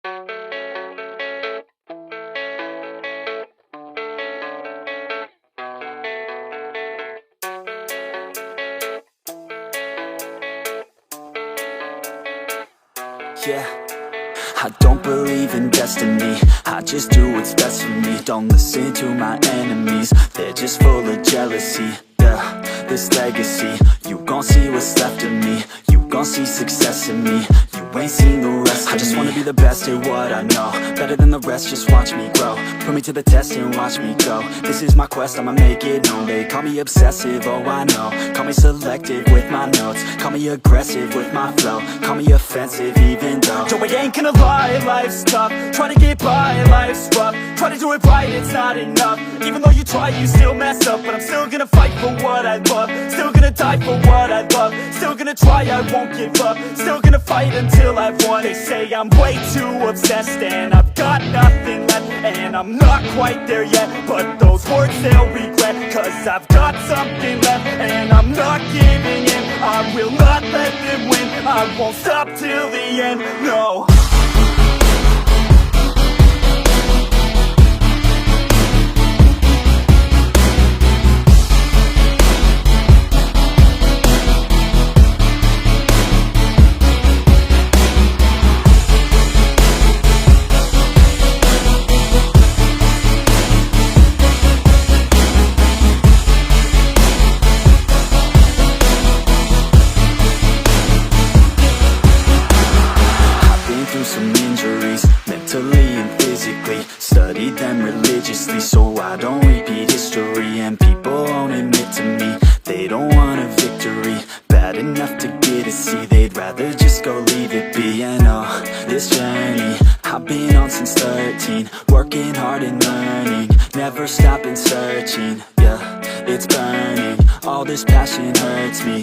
Yeah, I don't believe in destiny, I just do what's best for me. Don't listen to my enemies, they're just full of jealousy. Yeah, this legacy, you gon' see what's left of me. You gon' see success in me, you ain't seen the rest of me. I just wanna be the best at what I know, better than the rest, just watch me grow. Put me to the test and watch me go. This is my quest, I'ma make it known. They call me obsessive, oh I know. Call me selective with my notes, call me aggressive with my flow. Call me offensive even though Joe, I ain't gonna lie, life's tough. Try to get by, life's rough. Try to do it right, it's not enough. Even though you try, you still mess up. But I'm still gonna fight for what I love, still gonna die for what I love. Still gonna try, I won't give up. Still gonna fight until I've won. They say I'm way too obsessed and I've got nothing left, and I'm not quite there yet, but those words they'll regret. Cause I've got something left and I'm not giving in. I will not let them win, I won't stop till the end, no. Some injuries, mentally and physically. Studied them religiously so I don't repeat history. And people won't admit to me they don't want a victory bad enough to get a C. They'd rather just go leave it be. And oh, this journey I've been on since 13, working hard and learning, never stopping searching. Yeah, it's burning, all this passion hurts me.